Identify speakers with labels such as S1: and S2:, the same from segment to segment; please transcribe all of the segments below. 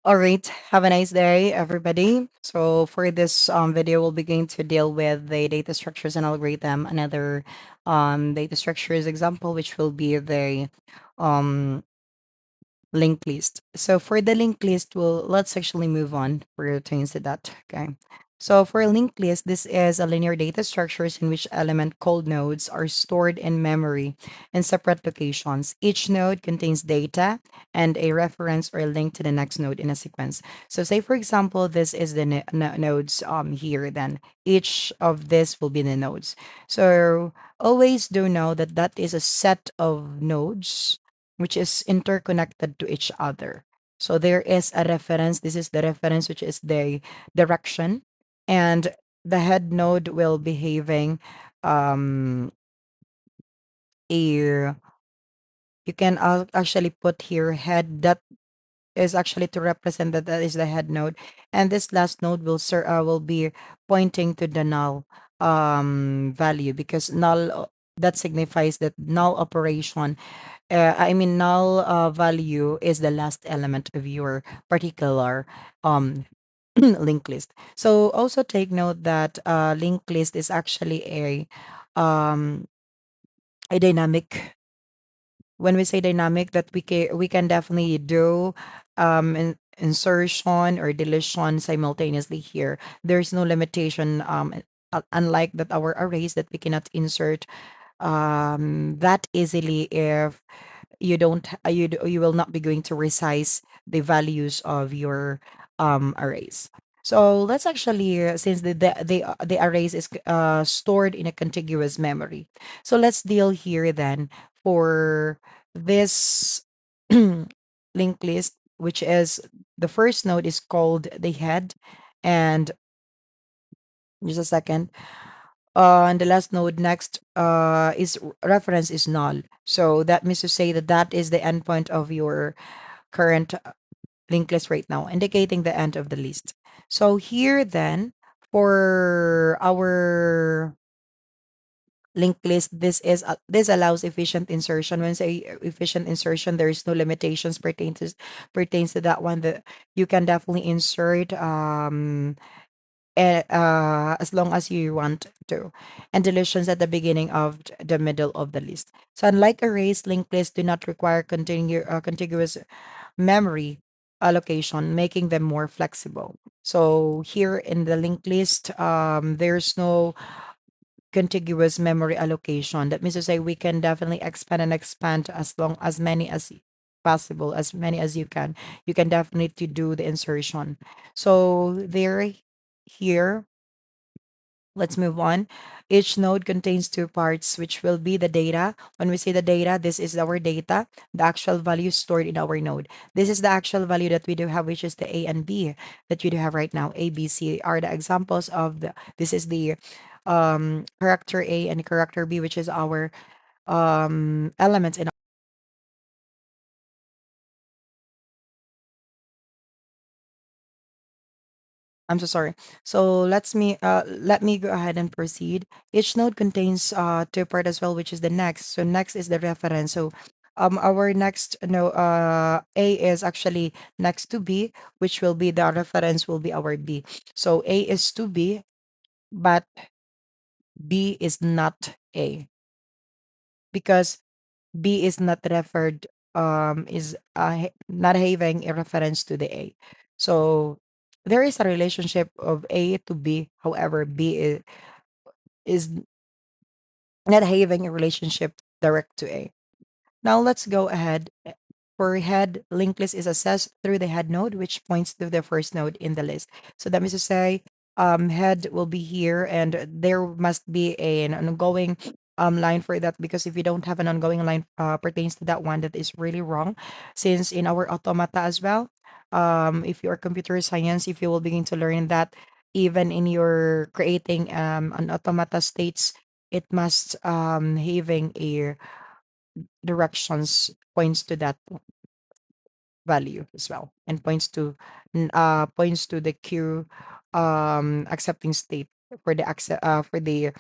S1: All right, have a nice day, everybody. So for this video, we'll be going to deal with the data structures and algorithm. Another data structures example, which will be the um, linked list. So for the linked list, let's actually move on for to into that. Okay. So for a linked list, this is a linear data structures in which element called nodes are stored in memory in separate locations. Each node contains data and a reference or a link to the next node in a sequence. So say for example, this is the nodes here. Then each of this will be the nodes. So always do know that that is a set of nodes which is interconnected to each other. So there is a reference. This is the reference, which is the direction, and the head node will be having um, a. You can actually put here head that is actually to represent that that is the head node, and this last node will be pointing to the null value because null that signifies that null operation I mean, null value is the last element of your particular um, linked list. So also take note that linked list is actually um, a dynamic. When we say dynamic, that we can definitely do insertion or deletion simultaneously here. There's no limitation. Unlike that our arrays that we cannot insert that easily if you will not be going to resize the values of your arrays. So let's actually since the arrays is stored in a contiguous memory. So let's deal here then for this linked list, which is the first node is called the head, and just a second. And the last node next is reference is null. So that means to say that that is the endpoint of your current linked list right now, indicating the end of the list. So here then, for our linked list, this allows efficient insertion. When say efficient insertion, there is no limitations pertains to that one. That you can definitely insert as long as you want to, and deletions at the beginning of the middle of the list. So unlike arrays, linked lists do not require contiguous memory allocation, making them more flexible. So here in the linked list, there's no contiguous memory allocation. That means to say we can definitely expand as long as many as possible, as many as you can. You can definitely do the insertion. So there, here, let's move on. Each node contains two parts, which will be the data. When we say the data, this is our data, the actual value stored in our node. This is the actual value that we do have, which is the A and B that we do have right now. A, B, C are the examples of this is the character A and character B, which is our elements in. I'm so sorry. So let me go ahead and proceed. Each node contains two part as well, which is the next. So next is the reference. So our next no A is actually next to B, which will be the reference will be our B. So A is to B, but B is not A because B is not referred is not having a reference to the A. So there is a relationship of A to B. However, is not having a relationship direct to A. Now let's go ahead. For head, linked list is assessed through the head node, which points to the first node in the list. So that means to say, head will be here, and there must be an ongoing line for that. Because if you don't have an ongoing line pertains to that one, that is really wrong. Since in our automata as well, if you are computer science, if you will begin to learn that even in your creating an automata states, it must having a directions points to that value as well and points to the queue accepting state for the for the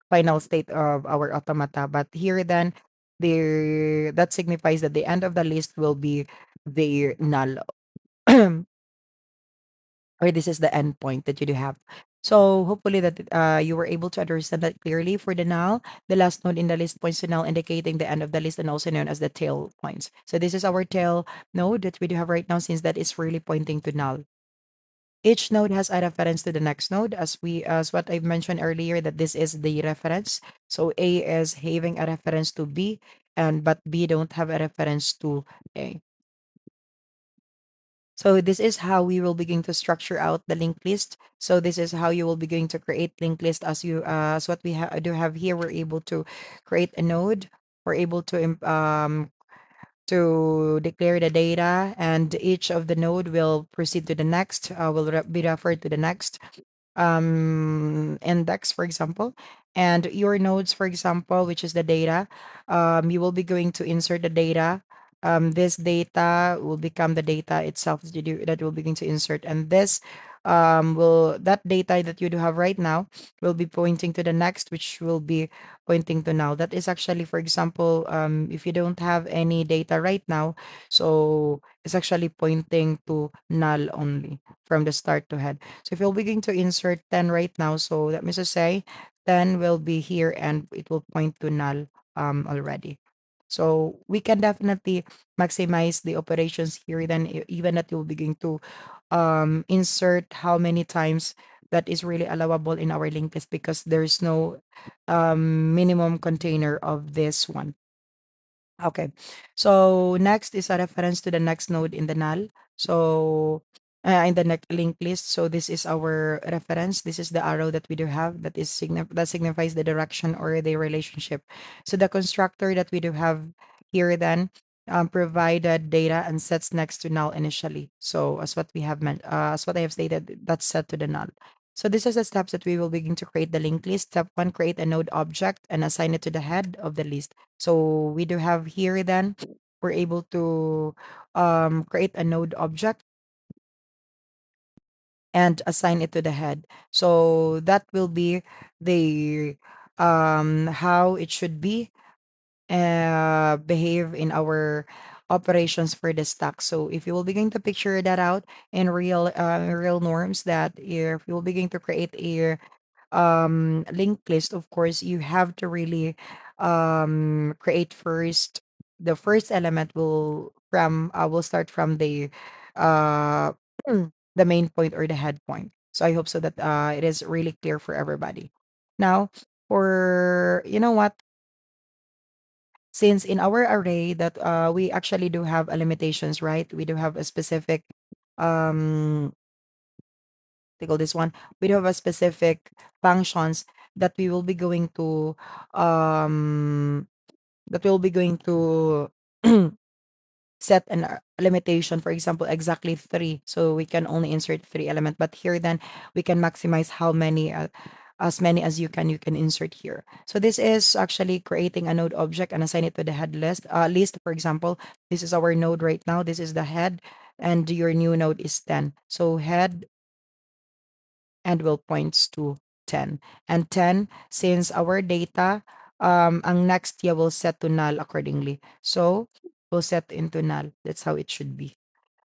S1: final state of our automata. But here then the that signifies that the end of the list will be the null. or this is the endpoint that you do have. So hopefully that you were able to understand that clearly. For the null, the last node in the list points to null, indicating the end of the list and also known as the tail points. So this is our tail node that we do have right now, since that is really pointing to null. Each node has a reference to the next node, as what I've mentioned earlier, that this is the reference. So A is having a reference to B, and but B don't have a reference to A. So this is how we will begin to structure out the linked list. So this is how you will be going to create linked list, as what we do have here. We're able to create a node. We're able to declare the data, and each of the node will proceed to the next, be referred to the next index, for example. And your nodes, for example, which is the data, you will be going to insert the data. This data will become the data itself that that will begin to insert, and this will that data that you do have right now will be pointing to the next, which will be pointing to now. That is actually, for example, if you don't have any data right now, so it's actually pointing to null only from the start to head. So if you'll begin to insert 10 right now, so that means to say 10 will be here and it will point to null already. So we can definitely maximize the operations here. Then even that you'll begin to insert how many times that is really allowable in our linked list, because there's no minimum container of this one. Okay. So next is a reference to the next node in the null. So in the next linked list. So this is our reference. This is the arrow that we do have that is that signifies the direction or the relationship. So the constructor that we do have here then provided data and sets next to null initially. So as what we have meant, as what I have stated, that's set to the null. So this is the steps that we will begin to create the linked list. Step one, create a node object and assign it to the head of the list. So we do have here then, we're able to create a node object and assign it to the head. So that will be the how it should be behave in our operations for the stack. So if you will begin to picture that out in real norms, that if you will begin to create a linked list, of course, you have to really create first. The first element will start from uh, the main point or the head point. So I hope so that it is really clear for everybody. Now, for you know what, since in our array that we actually do have a limitations, right? We do have a specific um they call this one, we do have a specific functions that we will be going to um that we'll be going to set a limitation, for example, exactly three, so we can only insert three element. But here then we can maximize how many as many as you can insert here. So this is actually creating a node object and assign it to the head list. For example, this is our node right now, this is the head, and your new node is 10. So head and will points to 10. And 10, since our data, ang next year will set to null accordingly. So we'll set into null. That's how it should be.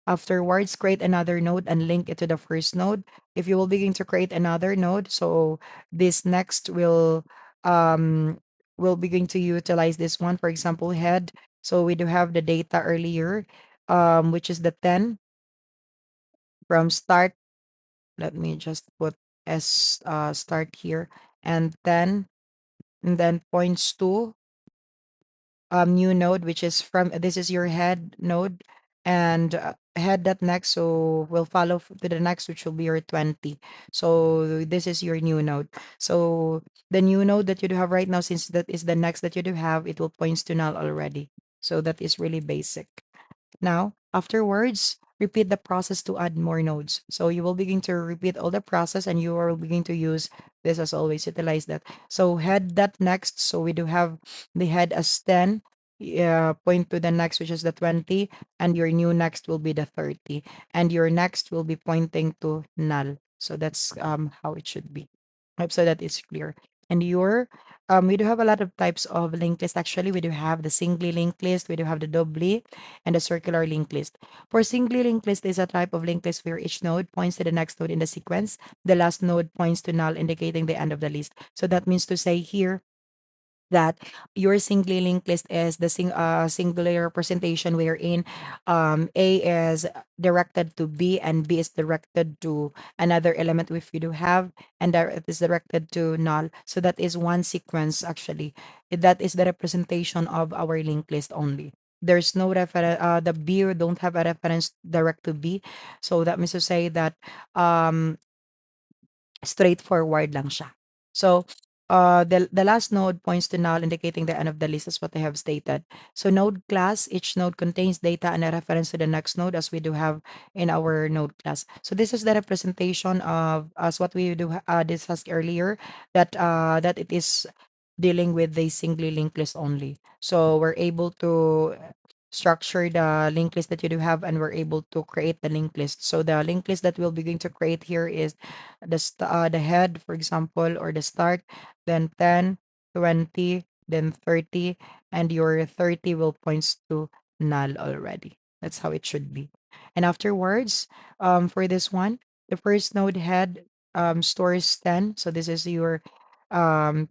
S1: Afterwards, create another node and link it to the first node. If you will begin to create another node, so this next will begin to utilize this one. For example, head. So we do have the data earlier, which is the 10 from start. Let me just put S start here, and then points to new node, which is from this is your head node, and head that next, so we'll follow to the next, which will be your 20. So this is your new node. So the new node that you do have right now, since that is the next that you do have, it will points to null already. So that is really basic. Now, afterwards, repeat the process to add more nodes. So you will begin to repeat all the process, and you will begin to use this as always, utilize that. So head that next. So we do have the head as 10, point to the next, which is the 20, and your new next will be the 30. And your next will be pointing to null. So that's how it should be. I hope so that is clear. And your we do have a lot of types of linked list. Actually, we do have the singly linked list, we do have the doubly, and the circular linked list. For singly linked list is a type of linked list where each node points to the next node in the sequence. The last node points to null, indicating the end of the list. So that means to say here that your singly linked list is the singular representation wherein A is directed to B and B is directed to another element if you do have, and that it is directed to null. So that is one sequence actually. That is the representation of our linked list only. There's no reference, the B don't have a reference direct to B. So that means to say that um, straightforward lang siya. So, the last node points to null, indicating the end of the list, is what I have stated. So, node class, each node contains data and a reference to the next node, as we do have in our node class. So, this is the representation of as what we do discussed earlier, that it is dealing with the singly linked list only. So, we're able to structure the linked list that you do have, and we're able to create the linked list. So, the linked list that we'll be going to create here is the head, for example, or the start, then 10, 20, then 30, and your 30 will points to null already. That's how it should be. And afterwards, for this one, the first node head stores 10. So this is your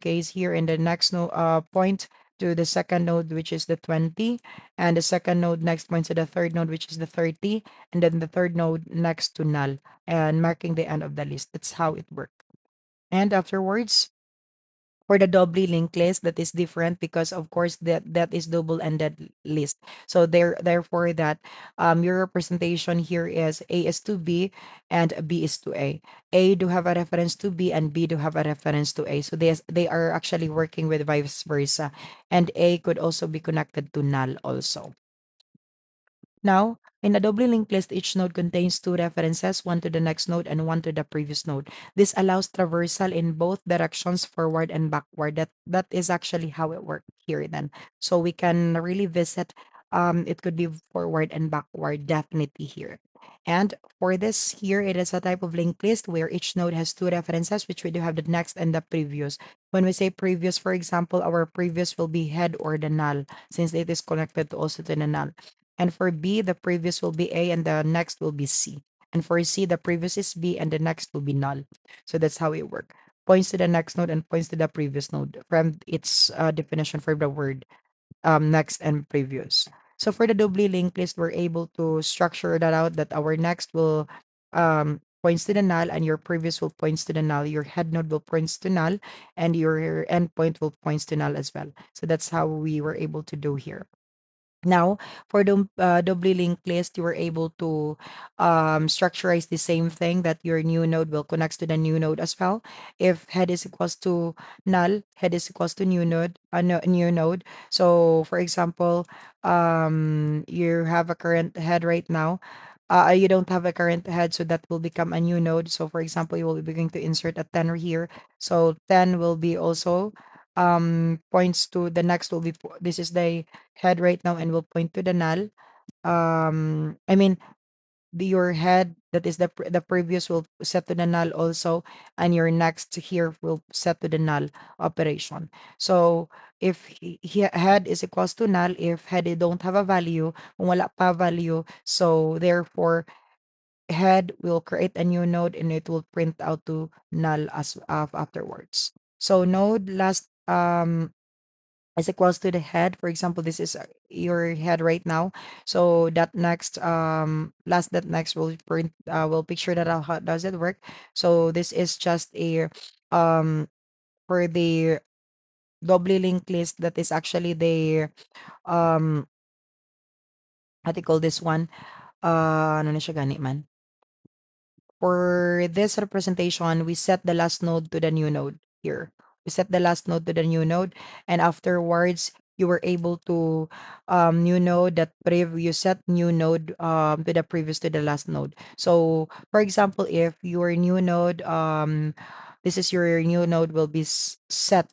S1: case here. In the next node point to the second node, which is the 20, and the second node next points to the third node, which is the 30, and then the third node next to null and marking the end of the list. That's how it works. And afterwards, for the doubly linked list, that is different because of course that is double-ended list. So therefore that your representation here is A is to B and B is to A. A do have a reference to B and B do have a reference to A. So they are actually working with vice versa. And A could also be connected to null also. Now, in a doubly linked list, each node contains two references, one to the next node and one to the previous node. This allows traversal in both directions, forward and backward. That is actually how it works here then. So we can really visit, it could be forward and backward, definitely here. And for this here, it is a type of linked list where each node has two references, which we do have the next and the previous. When we say previous, for example, our previous will be head or the null, since it is connected to also to the null. And for B, the previous will be A and the next will be C. And for C, the previous is B and the next will be null. So that's how it works. Points to the next node and points to the previous node from its definition for the word next and previous. So for the doubly linked list, we're able to structure that out that our next will points to the null and your previous will points to the null. Your head node will points to null and your endpoint will points to null as well. So that's how we were able to do here. Now, for the doubly linked list, you were able to structurize the same thing that your new node will connect to the new node as well. If head is equals to null, head is equals to new node, new node. So, for example, you have a current head right now. You don't have a current head, so that will become a new node. So, for example, you will be going to insert a 10 here. So, 10 will be also points to the next will be this is the head right now and will point to the null. I mean your head that is the previous will set to the null also, and your next here will set to the null operation. So if head is equals to null, if head don't have a value, kung wala pa value, so therefore head will create a new node and it will print out to null as afterwards. So node last is equals to the head. For example, this is your head right now. So that next that next will picture that out how does it work. So this is just a um for the doubly linked list that is actually the um how do you call this one? Ano na siya gani man? For this representation, we set the last node to the new node here. We set the last node to the new node, and afterwards, you were able to new node that you set new node to the previous to the last node. So, for example, if your new node this is your new node will be set.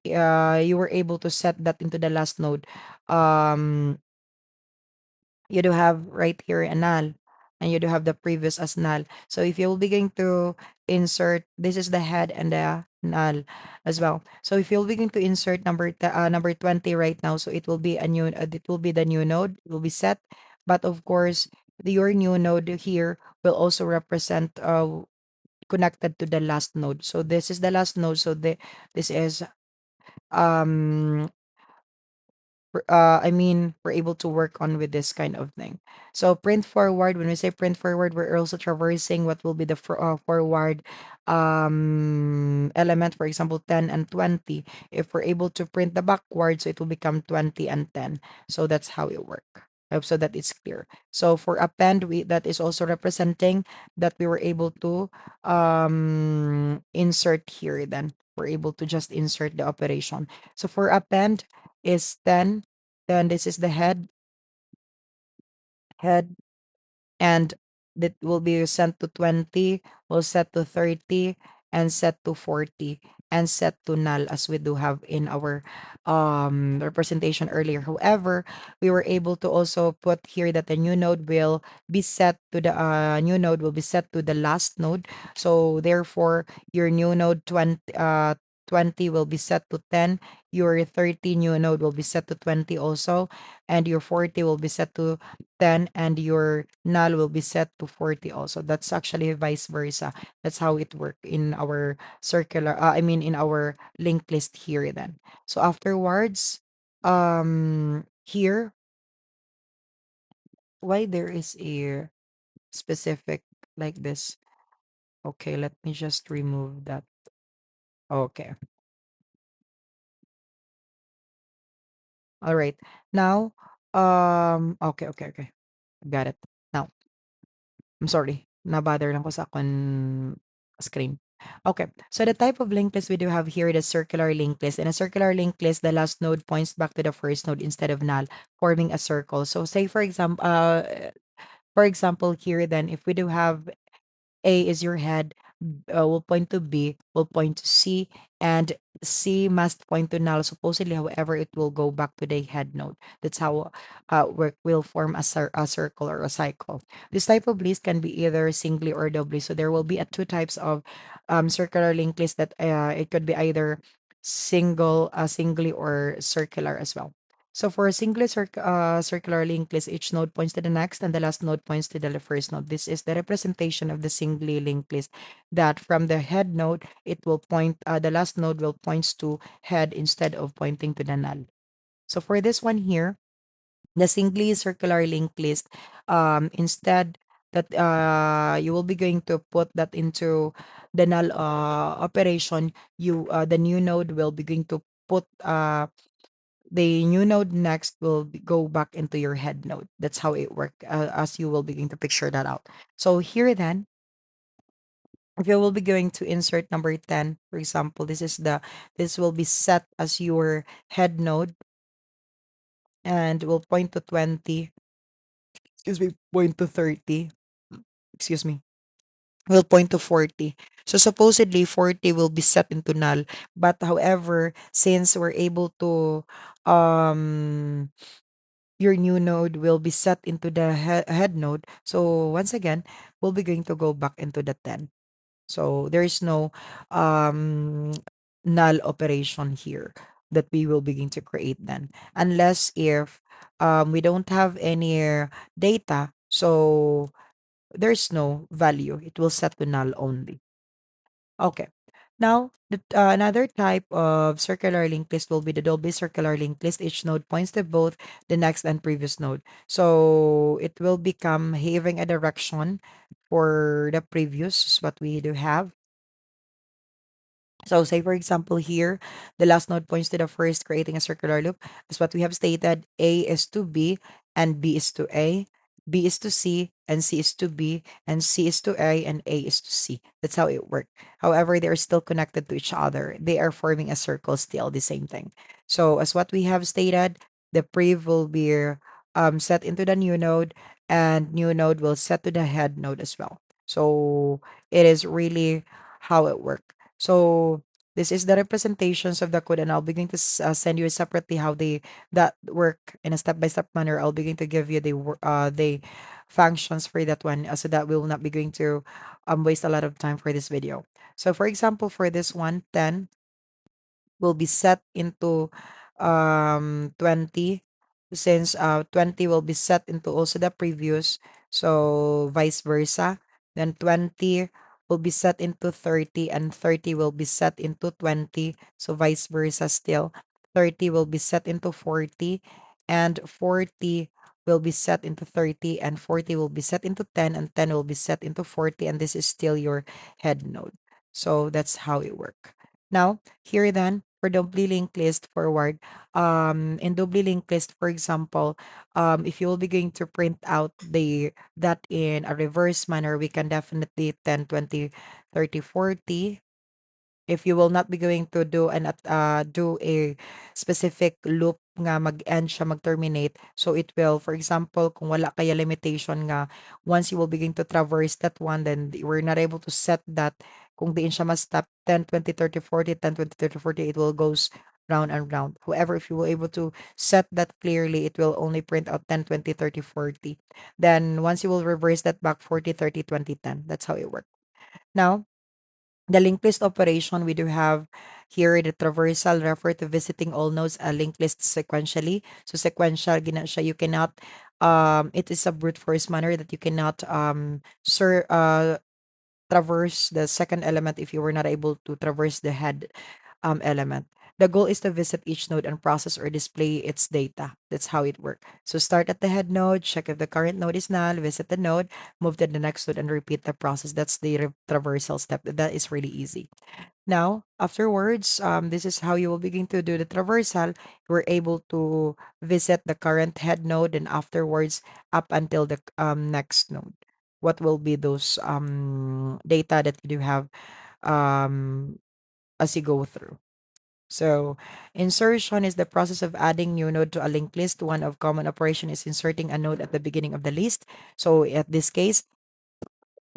S1: You were able to set that into the last node. Um, you do have right here a null. and you do have the previous as null. So if you will be going to insert, this is the head and the null as well. So if you'll be going to insert number 20 right now, so it will be a new, it will be the new node, it will be set. But of course, your new node here will also represent connected to the last node. So this is the last node. So this is um I mean, we're able to work on with this kind of thing. So print forward, when we say print forward, we're also traversing what will be the forward element, for example, 10 and 20. If we're able to print the backward, so it will become 20 and 10. So that's how it work. I hope so that it's clear. So for append, that is also representing that we were able to insert here then. We're able to just insert the operation. So for append is 10, then this is the head, and that will be sent to 20, will set to 30, and set to 40, and set to null as we do have in our representation earlier. However, we were able to also put here that the new node will be set to the new node will be set to the last node. So therefore, your new node 20 will be set to 10, your 30 new node will be set to 20 also, and your 40 will be set to 10, and your null will be set to 40 also. That's actually vice versa. That's how it worked in our I mean, in our linked list here then. So afterwards, here, why there is a specific like this? Okay, let me just remove that. Okay. All right. Now, okay, okay, okay. Got it. Now, I'm sorry. Na-bother lang ko sa akong screen. Okay. So the type of linked list we do have here is circular linked list. In a circular linked list, the last node points back to the first node instead of null, forming a circle. So say for example here then, if we do have A is your head, will point to B, will point to C, and C must point to null. Supposedly, however, it will go back to the head node. That's how work will form a circle or a cycle. This type of list can be either singly or doubly. So there will be two types of circular linked list that it could be either singly or circular as well. So for a circular linked list, each node points to the next and the last node points to the first node. This is the representation of the singly linked list, that from the head node, it will point, the last node will points to head instead of pointing to the null. So for this one here, the singly circular linked list, instead that you will be going to put that into the null operation, the new node will be going to put the new node next will go back into your head node. That's how it works, as you will begin to picture that out. So here then, if you will be going to insert number 10, for example, this will be set as your head node and will point to 20, excuse me, point to 30, excuse me, will point to 40. So supposedly 40 will be set into null. But however, since we're able to um your new node will be set into the head node. So once again, we'll be going to go back into the 10. So there is no um, null operation here that we will begin to create then. Unless if we don't have any data, so there's no value. It will set to null only. Okay. Now, another type of circular linked list will be the Dolby circular linked list. Each node points to both the next and previous node. So it will become having a direction for the previous, is what we do have. So say for example here, the last node points to the first, creating a circular loop. As what we have stated, A is to B and B is to A, B is to C and C is to B, and C is to A and A is to C. That's how it works. However, they are still connected to each other. They are forming a circle still, the same thing. So as what we have stated, the prev will be set into the new node, and new node will set to the head node as well. So it is really how it works. So This is the representations of the code, and I'll begin to send you separately how they that work in a step-by-step manner. I'll begin to give you the functions for that one, so that we will not be going to waste a lot of time for this video. So for example, for this one, 10 will be set into 20, since 20 will be set into also the previous, so vice versa. Then 20 will be set into 30, and 30 will be set into 20, so vice versa still. 30 will be set into 40, and 40 will be set into 30, and 40 will be set into 10, and 10 will be set into 40, and this is still your head node. So that's how it works. Now, here then, for doubly linked list forward, in doubly linked list, for example, if you will be going to print out the that in a reverse manner, we can definitely 10, 20, 30, 40. If you will not be going to do a specific loop nga mag-end siya, mag-terminate, so it will, for example, kung wala kaya limitation nga, once you will begin to traverse that one, then we're not able to set that kung diin siya ma-stop 10, 20, 30, 40, 10, 20, 30, 40, it will goes round and round. However, if you were able to set that clearly, it will only print out 10, 20, 30, 40. Then once you will reverse that back 40, 30, 20, 10. That's how it works. Now, the linked list operation, we do have here the traversal refer to visiting all nodes a linked list sequentially. So sequential, gina siya, you cannot, it is a brute force manner that you cannot, traverse the second element if you were not able to traverse the head element. The goal is to visit each node and process or display its data. That's how it works. So start at the head node, check if the current node is null, visit the node, move to the next node, and repeat the process. That's the traversal step. That is really easy. Now, afterwards, this is how you will begin to do the traversal. We're able to visit the current head node, and afterwards, up until the next node. What will be those data that you do have um, as you go through? So insertion is the process of adding new node to a linked list. One of common operation is inserting a node at the beginning of the list. So at this case,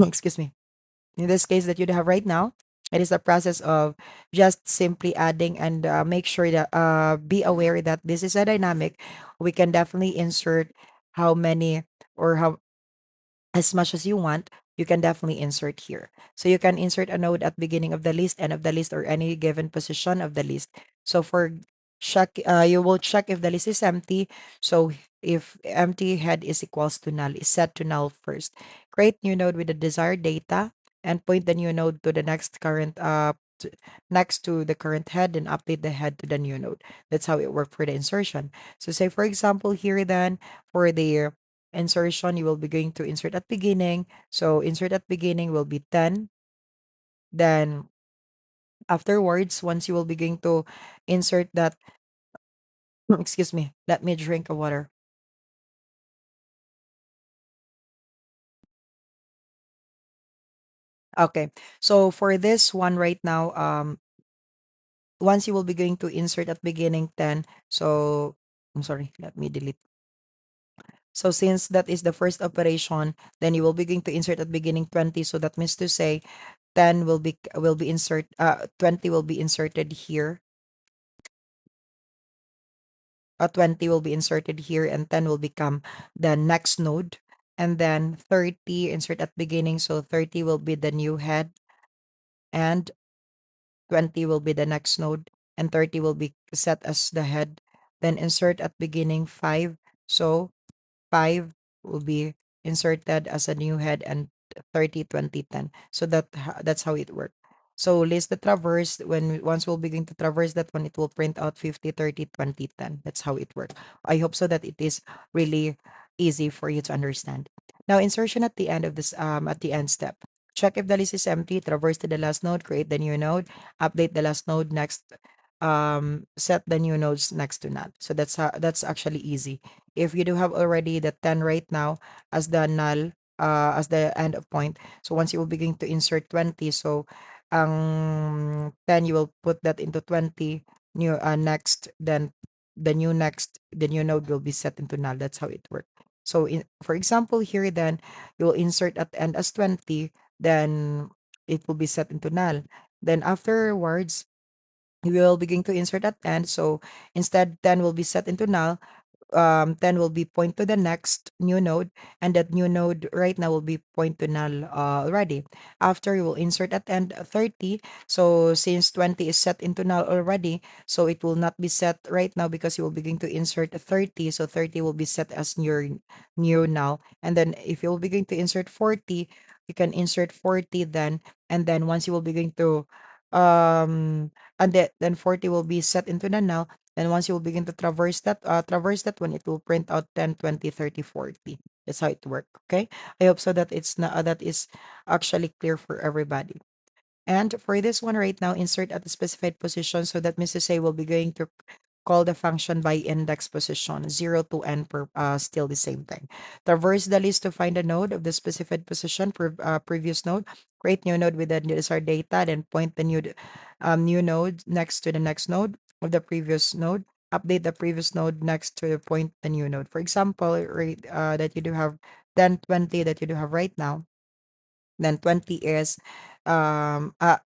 S1: excuse me, in this case that you have right now, it is the process of just simply adding, and make sure that be aware that this is a dynamic. We can definitely insert how many or how as much as you want, you can definitely insert here. So you can insert a node at beginning of the list, end of the list, or any given position of the list. So for check, you will check if the list is empty. So if empty head is equals to null, is set to null first. Create new node with the desired data and point the new node to the next current next to the current head, and update the head to the new node. That's how it worked for the insertion. So say for example here then for the insertion, you will be going to insert at beginning. So insert at beginning will be 10. Then afterwards, once you will be going to insert that, excuse me, let me drink a water. Okay. So for this one right now, once you will be going to insert at beginning 10, so I'm sorry, let me delete. So since that is the first operation, then you will be going to insert at beginning 20. So that means to say 10 will be 20 will be inserted here. 20 will be inserted here, and 10 will become the next node. And then 30 insert at beginning. So 30 will be the new head, and 20 will be the next node, and 30 will be set as the head. Then insert at beginning 5. So 5 will be inserted as a new head, and 30, 20, 10. So that's how it works. So list the traverse. Once we'll begin to traverse that one, it will print out 50, 30, 20, 10. That's how it works. I hope so that it is really easy for you to understand. Now insertion at the end of this at the end step. Check if the list is empty, traverse to the last node, create the new node, update the last node next, set the new nodes next to null. So that's actually easy. If you do have already the 10 right now as the null, as the end of point, so once you will begin to insert 20, so ang 10 you will put that into 20 new next, then the new node will be set into null. That's how it works. So for example here then you will insert at end as 20, then it will be set into null. Then afterwards we will begin to insert at 10. So instead 10 will be set into null, 10 will be point to the next new node, and that new node right now will be point to null already. After you will insert at end 30. So since 20 is set into null already, so it will not be set right now because you will begin to insert a 30. So 30 will be set as your new null. And then if you will begin to insert 40, you can insert 40 then, and then once you will begin to and then 40 will be set into the null. Then once you will begin to traverse that one, it will print out 10, 20, 30, 40. That's how it works. Okay. I hope so that it's not that is actually clear for everybody. And for this one right now, insert at a specified position. So that means to say we'll be going to call the function by index position, 0 to n per still the same thing. Traverse the list to find a node of the specified position per previous node. Create new node with the desired data, then point the new node next to the next node of the previous node. Update the previous node next to the point the new node. For example, right, that you do have 10, 20 that you do have right now. Then 20 is um, uh,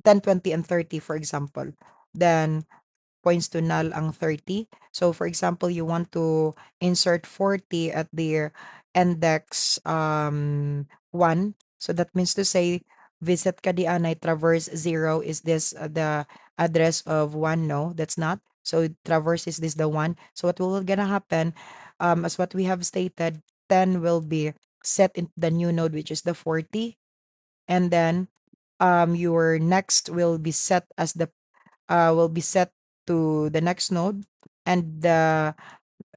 S1: 10, 20, and 30, for example. Then points to null ang 30. So for example, you want to insert 40 at the index 1. So that means to say visit ka di anay traverse 0. Is this the address of 1? No, that's not. So traverse is this the 1. So what will gonna happen, as what we have stated, 10 will be set in the new node, which is the 40. And then your next will be set to the next node, and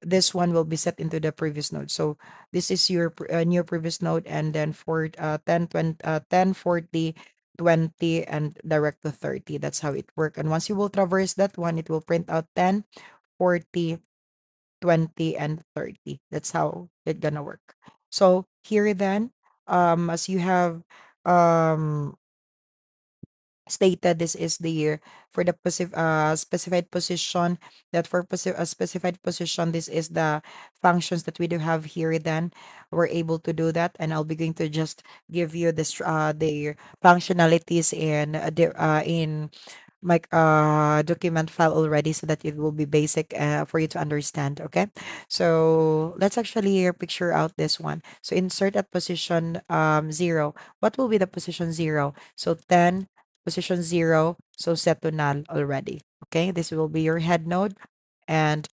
S1: this one will be set into the previous node. So this is your new previous node, and then for 10 20 10 40 20 and direct to 30. That's how it works. And once you will traverse that one, it will print out 10 40 20 and 30. That's how it gonna work. So here then, as you have um stated, this is the year for the specified position, that for a specified position, this is the functions that we do have here. Then we're able to do that, and I'll be going to just give you this the functionalities in my document file already, so that it will be basic for you to understand. Okay, so let's actually picture out this one. So insert at position 0. What will be the position 0? So 10 position 0, so set to null already. Okay, this will be your head node, and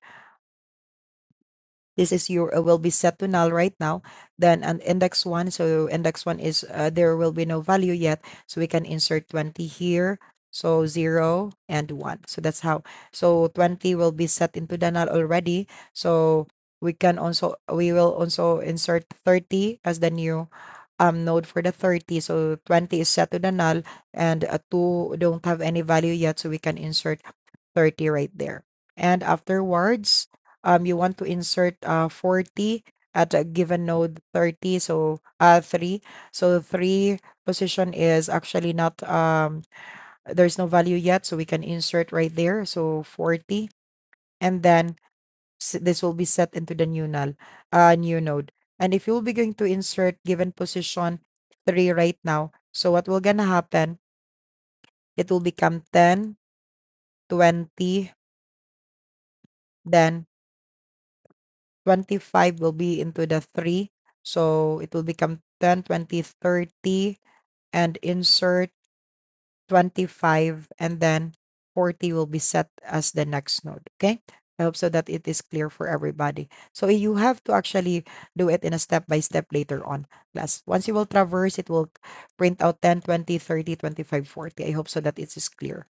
S1: this is your will be set to null right now. Then an index 1, so index 1 is there will be no value yet, so we can insert 20 here. So 0 and 1. So that's how. So 20 will be set into the null already. So we will also insert 30 as the new node for the 30. So 20 is set to the null, and 2 don't have any value yet, so we can insert 30 right there. And afterwards, you want to insert 40 at a given node 30. So 3. So 3 position is actually not there's no value yet, so we can insert right there. So 40, and then this will be set into the new node. And if you'll be going to insert given position 3 right now, so what will gonna happen? It will become 10, 20, then 25 will be into the 3. So it will become 10, 20, 30, and insert 25, and then 40 will be set as the next node. Okay. I hope so that it is clear for everybody. So you have to actually do it in a step by step later on. Class. Once you will traverse, it will print out 10, 20, 30, 25, 40. I hope so that it is clear.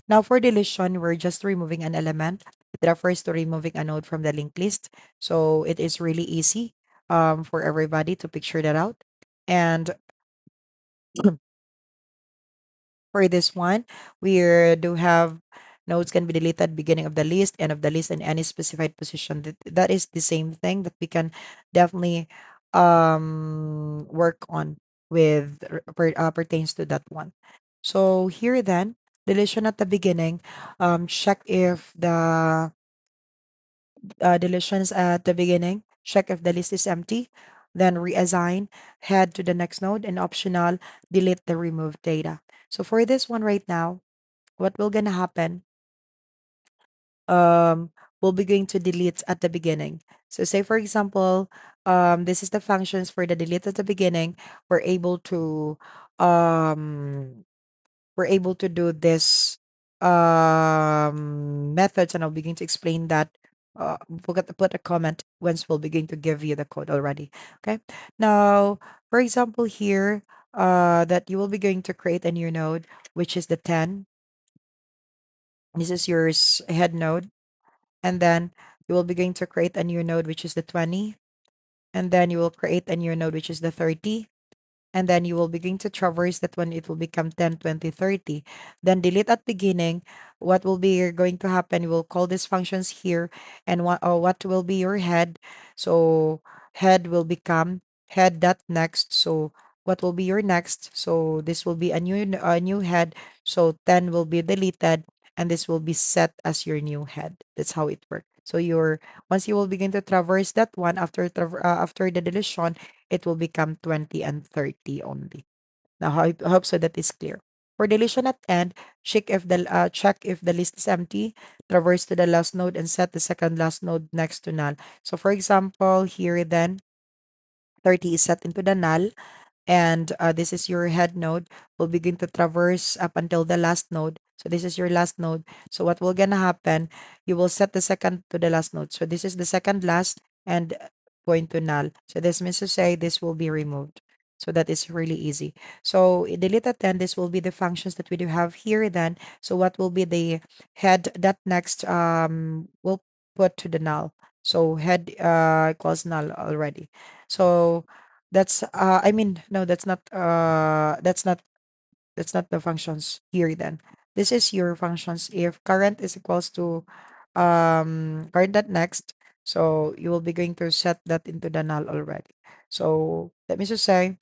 S1: Now for deletion, we're just removing an element. It refers to removing a node from the linked list. So it is really easy for everybody to picture that out. And for this one, we do have nodes can be deleted beginning of the list, end of the list, and any specified position. That is the same thing that we can definitely work on with pertains to that one. So here then, deletion at the beginning, check if the deletions at the beginning, check if the list is empty, then reassign, head to the next node, and optional, delete the removed data. So for this one right now, what will gonna happen, um, we'll be going to delete at the beginning. So say for example, this is the functions for the delete at the beginning. We're able to um, we're able to do this methods, and I'll begin to explain that. Forgot to put a comment once we'll begin to give you the code already. Okay. Now, for example, here that you will be going to create a new node, which is the 10. This is your head node. And then you will be going to create a new node, which is the 20. And then you will create a new node, which is the 30. And then you will begin to traverse that one. It will become 10, 20, 30. Then delete at beginning. What will be going to happen, you will call these functions here, and what will be your head. So head will become head dot next. So what will be your next? So this will be a new head. So 10 will be deleted, and this will be set as your new head. That's how it works. So your once you will begin to traverse that one after the deletion, it will become 20 and 30 only. Now, I hope so that is clear. For deletion at end, check if the list is empty, traverse to the last node and set the second last node next to null. So for example, here then 30 is set into the null, and this is your head node. Will begin to traverse up until the last node. So this is your last node. So what will gonna happen, you will set the second to the last node. So this is the second last, and point to null. So this means to say this will be removed. So that is really easy. So delete at 10, this will be the functions that we do have here then. So what will be the head that next will put to the null. So head equals null already. So that's I mean no, that's not the functions here then. This is your functions if current is equals to current dot next. So you will be going to set that into the null already. So let me just say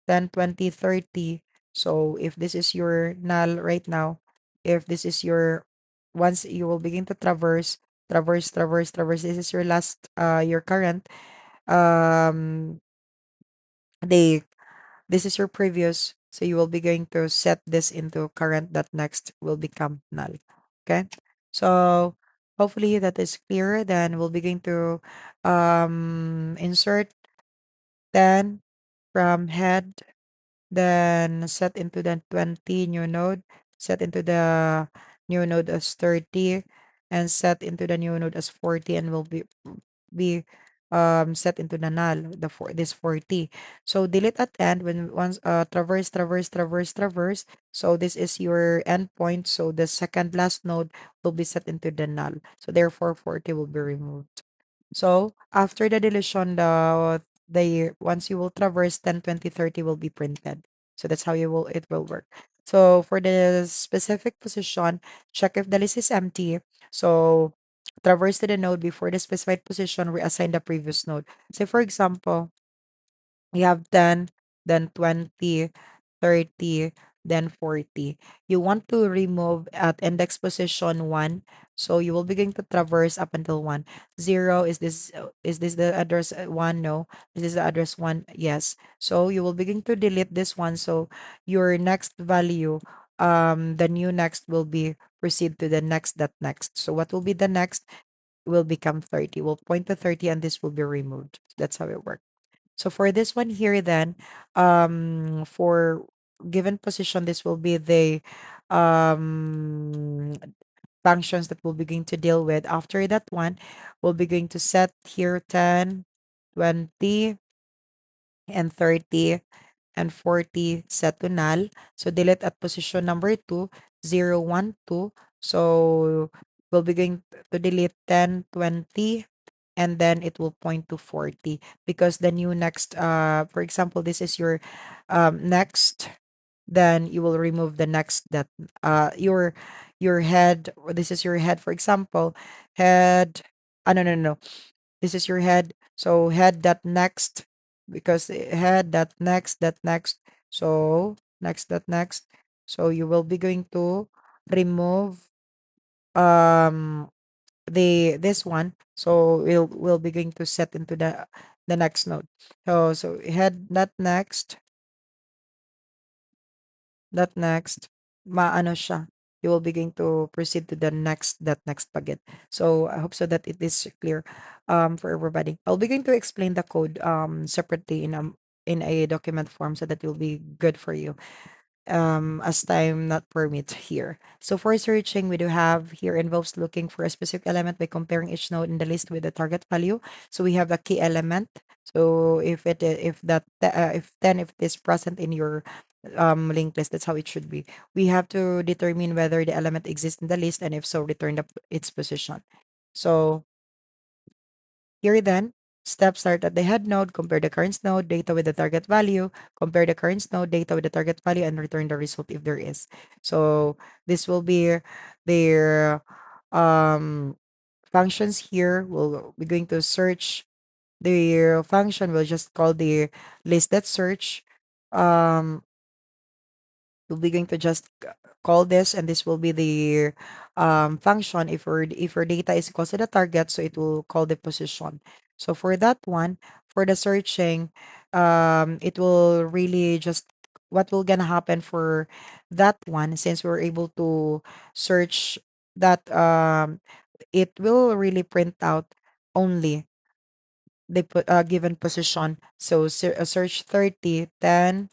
S1: 10, 20, 30. So if this is your null right now, if this is your once you will begin to traverse, this is your last your current um they this is your previous, so you will be going to set this into current that next will become null. Okay. So hopefully that is clear. Then we'll begin to insert 10 from head, then set into the 20 new node, set into the new node as 30, and set into the new node as 40, and will be set into the null this 40. So delete at end when once traverse. So this is your endpoint. So the second last node will be set into the null. So therefore 40 will be removed. So after the deletion, the once you will traverse 10, 20, 30 will be printed. So that's how it will work. So for the specific position, check if the list is empty. So traverse to the node before the specified position, reassign the previous node. So for example, we have 10, then 20, 30, then 40. You want to remove at index position 1, so you will begin to traverse up until 1. 0, is this the address 1? No. This is the address 1? Yes. So you will begin to delete this one, so your next value, the new next will be proceed to the next that next. So what will be the next will become 30. We'll point to 30 and this will be removed. That's how it works. So for this one here then, for given position, this will be the um, functions that we'll begin to deal with. After that one, we'll be going to set here 10, 20, and 30 and 40 set to null. So delete at position number 2, 0, 1, 2. So we'll be going to delete 10, 20, and then it will point to 40 because the new next, for example, this is your next, then you will remove the next that your head, or this is your head, for example, head, no, no, no, this is your head. So head that next, because head that next. So next that next. So you will be going to remove um this one. So we'll be going to set into the next node. So head that next, maano siya. you will be going to proceed to the next packet. So I hope so that it is clear for everybody. I'll be going to explain the code separately in a document form so that it will be good for you as time not permit here. So for searching, we do have here involves looking for a specific element by comparing each node in the list with the target value. So we have a key element. So if then if it is present in your linked list, that's how it should be. We have to determine whether the element exists in the list, and if so, return its position. So here then, steps start at the head node, compare the current node data with the target value, compare the current node data with the target value, and return the result if there is. So this will be their um, functions here. We're going to search the function. We'll just call the listed search. Um, we're going to just call this, and this will be the function if our data is equal to the target, so it will call the position. So for that one, for the searching, it will really just what will gonna happen for that one, since we're able to search that it will really print out only the given position. So search 30, 10,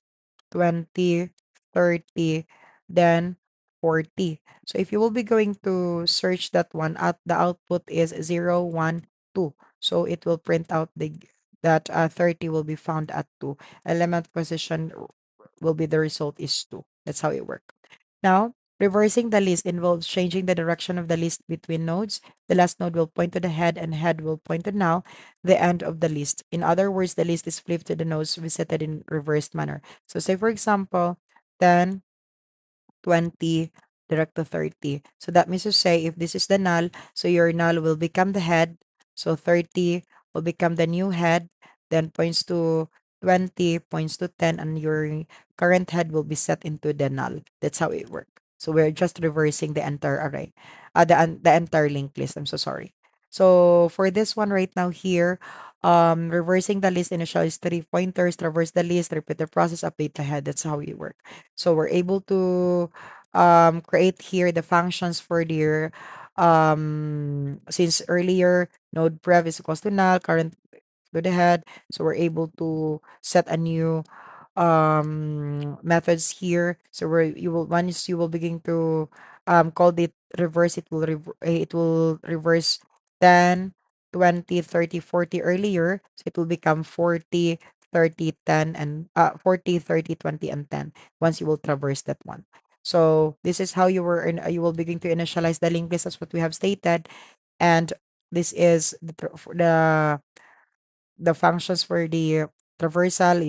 S1: 20, 30, then 40. So if you will be going to search that one, at the output is 0, 1, 2. So it will print out that 30 will be found at 2. Element position will be the result is 2. That's how it works. Now, reversing the list involves changing the direction of the list between nodes. The last node will point to the head, and head will point to now, the end of the list. In other words, the list is flipped to the nodes visited in reversed manner. So say for example, 10, 20, direct to 30. So that means to say if this is the null, so your null will become the head. So 30 will become the new head, then points to 20, points to 10, and your current head will be set into the null. That's how it works. So we're just reversing the entire array, the entire linked list. I'm so sorry. So for this one right now here, reversing the list initialize 3 pointers, traverse the list, repeat the process, update the head. That's how it works. So we're able to create here the functions for their since earlier node prev is equals to null, current to the head. So we're able to set a new methods here. So where you will once you will begin to call it reverse, it will reverse 10, 20, 30, 40 earlier. So it will become 40, 30, 10, and 40, 30, 20, and 10 once you will traverse that one. So this is how you will begin to initialize the linked list as what we have stated, and this is the functions for the traversal.